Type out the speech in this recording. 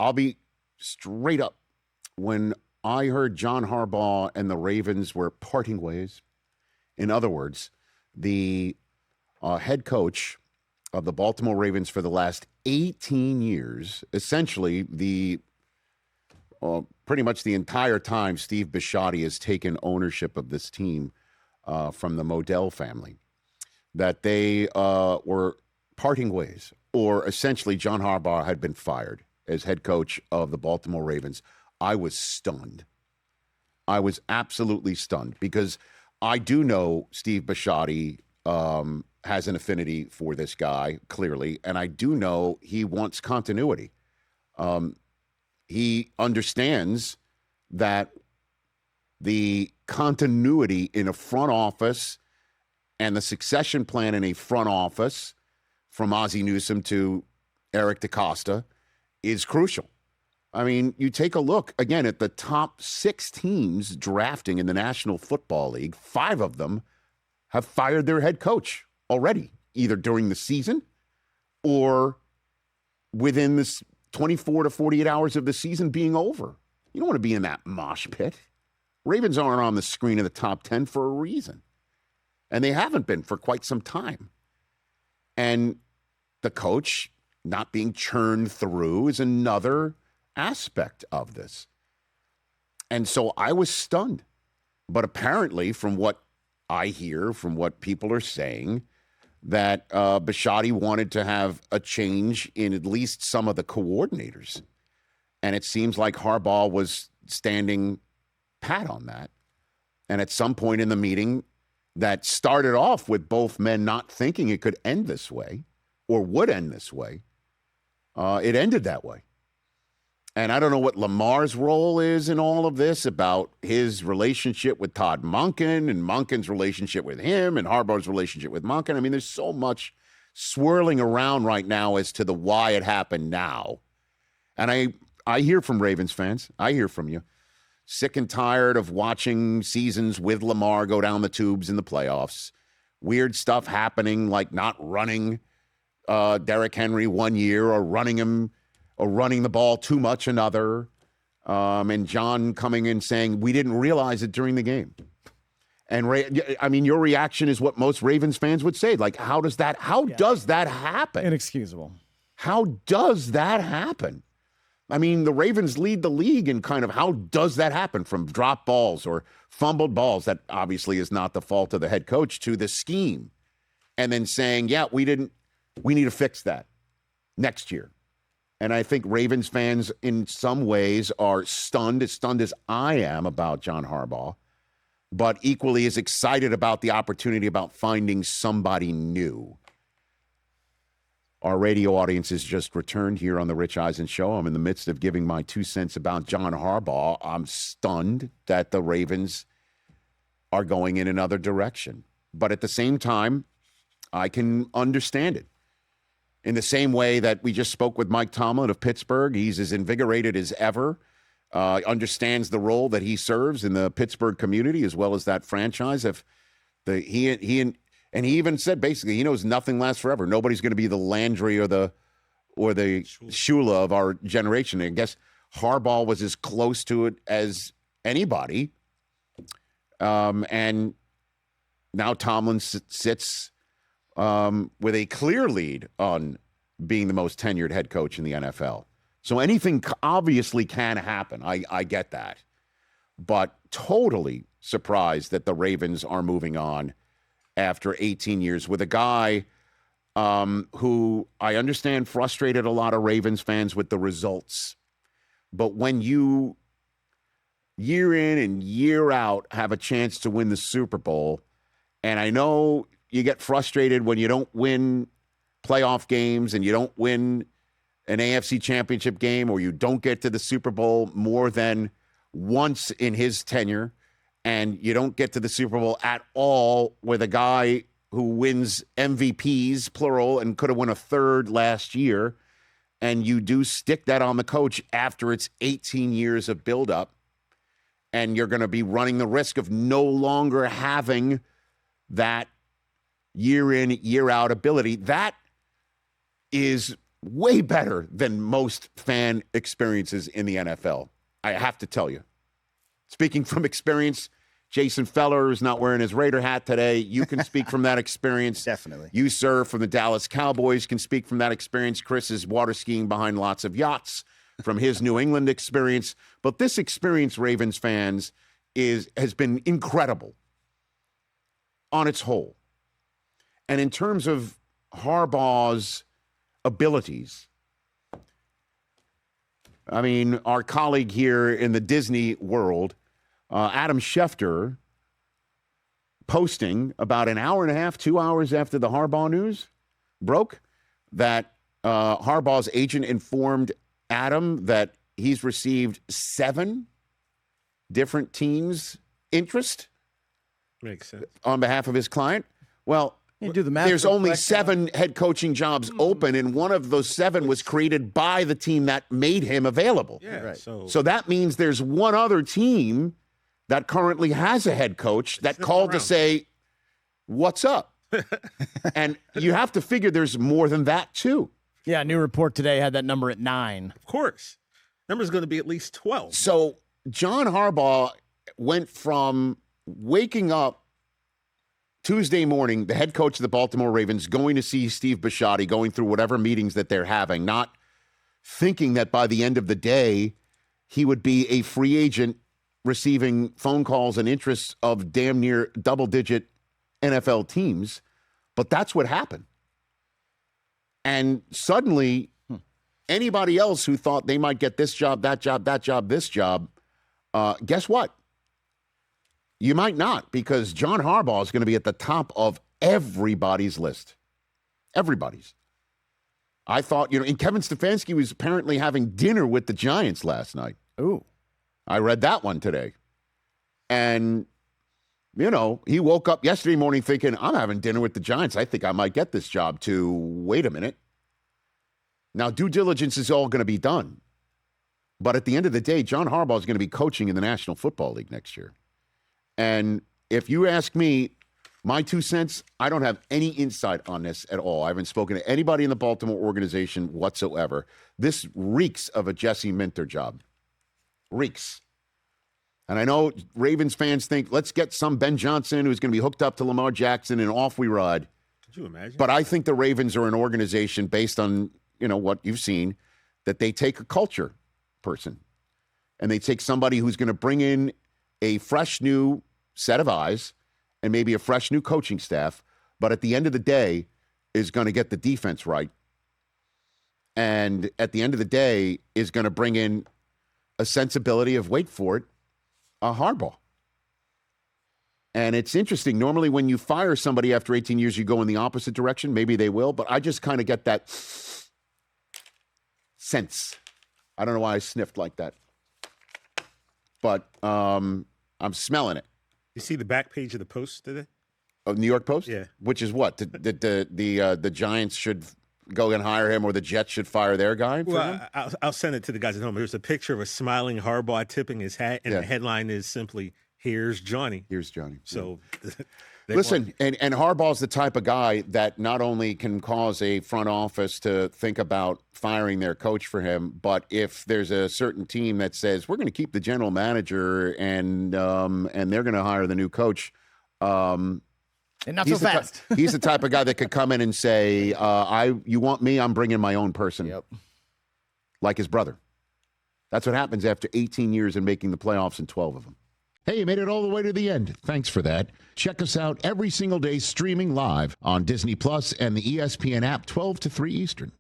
I'll be straight up. When I heard John Harbaugh and the Ravens were parting ways, in other words, the head coach of the Baltimore Ravens for the last 18 years, essentially pretty much the entire time Steve Bisciotti has taken ownership of this team from the Modell family, that they were parting ways, or essentially John Harbaugh had been fired as head coach of the Baltimore Ravens. I was stunned. I was absolutely stunned because I do know Steve Bisciotti has an affinity for this guy, clearly, and I do know he wants continuity. He understands that the continuity in a front office and the succession plan in a front office from Ozzie Newsome to Eric DaCosta is crucial. I mean, you take a look, again, at the top 6 teams drafting in the National Football League. 5 of them have fired their head coach already, either during the season or within this 24 to 48 hours of the season being over. You don't want to be in that mosh pit. Ravens aren't on the screen of the top 10 for a reason. And they haven't been for quite some time. And the coach not being churned through is another aspect of this. And so I was stunned. But apparently, from what I hear, from what people are saying, that Bisciotti wanted to have a change in at least some of the coordinators. And it seems like Harbaugh was standing pat on that. And at some point in the meeting that started off with both men not thinking it could end this way or would end this way, it ended that way. And I don't know what Lamar's role is in all of this, about his relationship with Todd Monken and Monken's relationship with him and Harbaugh's relationship with Monken. I mean, there's so much swirling around right now as to the why it happened now. And I hear from Ravens fans. I hear from you. Sick and tired of watching seasons with Lamar go down the tubes in the playoffs. Weird stuff happening, like not running Derrick Henry one year or running the ball too much another. And John coming in saying, we didn't realize it during the game. And I mean, your reaction is what most Ravens fans would say. Like, how does that happen? Inexcusable. How does that happen? I mean, the Ravens lead the league in kind of how does that happen, from drop balls or fumbled balls that obviously is not the fault of the head coach, to the scheme. And then saying, yeah, we need to fix that next year. And I think Ravens fans in some ways are stunned as I am about John Harbaugh, but equally as excited about the opportunity about finding somebody new. Our radio audience has just returned here on the Rich Eisen Show. I'm in the midst of giving my 2 cents about John Harbaugh. I'm stunned that the Ravens are going in another direction. But at the same time, I can understand it. In the same way that we just spoke with Mike Tomlin of Pittsburgh, he's as invigorated as ever, understands the role that he serves in the Pittsburgh community as well as that franchise. He even said basically he knows nothing lasts forever. Nobody's going to be the Landry or the Shula of our generation. I guess Harbaugh was as close to it as anybody. And now Tomlin sits with a clear lead on being the most tenured head coach in the NFL. So anything obviously can happen. I get that. But totally surprised that the Ravens are moving on after 18 years with a guy who I understand frustrated a lot of Ravens fans with the results. But when you year in and year out have a chance to win the Super Bowl, and I know you get frustrated when you don't win playoff games and you don't win an AFC championship game, or you don't get to the Super Bowl more than once in his tenure, and you don't get to the Super Bowl at all with a guy who wins MVPs, plural, and could have won a third last year, and you do stick that on the coach after it's 18 years of buildup, and you're going to be running the risk of no longer having that year in, year out ability. That is way better than most fan experiences in the NFL. I have to tell you. Speaking from experience, Jason Feller is not wearing his Raider hat today. You can speak from that experience. Definitely. You, sir, from the Dallas Cowboys can speak from that experience. Chris is water skiing behind lots of yachts from his New England experience. But this experience, Ravens fans, has been incredible on its whole. And in terms of Harbaugh's abilities, I mean, our colleague here in the Disney world, Adam Schefter, posting about an hour and a half, 2 hours after the Harbaugh news broke, that Harbaugh's agent informed Adam that he's received 7 different teams' interest. Makes sense. On behalf of his client. Well, you do the math there's only 7 head coaching jobs open, and one of those 7 was created by the team that made him available. Yeah, right. So that means there's one other team that currently has a head coach that called to say, what's up? And you have to figure there's more than that, too. Yeah, a new report today had that number at 9. Of course. Number's going to be at least 12. So John Harbaugh went from waking up Tuesday morning, the head coach of the Baltimore Ravens, going to see Steve Bisciotti, going through whatever meetings that they're having, not thinking that by the end of the day, he would be a free agent receiving phone calls and interests of damn near double-digit NFL teams. But that's what happened. And suddenly, anybody else who thought they might get this job, that job, that job, this job, guess what? You might not, because John Harbaugh is going to be at the top of everybody's list. Everybody's. I thought, and Kevin Stefanski was apparently having dinner with the Giants last night. Ooh. I read that one today. And, he woke up yesterday morning thinking, I'm having dinner with the Giants. I think I might get this job, to wait a minute. Now, due diligence is all going to be done. But at the end of the day, John Harbaugh is going to be coaching in the National Football League next year. And if you ask me, my 2 cents, I don't have any insight on this at all. I haven't spoken to anybody in the Baltimore organization whatsoever. This reeks of a Jesse Minter job. Reeks. And I know Ravens fans think, let's get some Ben Johnson who's going to be hooked up to Lamar Jackson and off we ride. Could you imagine? But I think the Ravens are an organization based on, what you've seen, that they take a culture person and they take somebody who's going to bring in a fresh new set of eyes and maybe a fresh new coaching staff, but at the end of the day is going to get the defense right. And at the end of the day is going to bring in a sensibility of, wait for it, a Harbaugh. And it's interesting. Normally when you fire somebody after 18 years, you go in the opposite direction. Maybe they will, but I just kind of get that sense. I don't know why I sniffed like that. But I'm smelling it. You see the back page of the Post today? Of New York Post? Yeah. Which is what? The Giants should go and hire him, or the Jets should fire their guy? Well, I'll send it to the guys at home. There's a picture of a smiling Harbaugh tipping his hat, and the headline is simply, "Here's Johnny." Here's Johnny. So, listen, and Harbaugh's the type of guy that not only can cause a front office to think about firing their coach for him, but if there's a certain team that says we're going to keep the general manager and they're going to hire the new coach, and not so fast. He's the type of guy that could come in and say, you want me? I'm bringing my own person. Yep. Like his brother. That's what happens after 18 years and making the playoffs in 12 of them. Hey, you made it all the way to the end. Thanks for that. Check us out every single day streaming live on Disney Plus and the ESPN app 12 to 3 Eastern.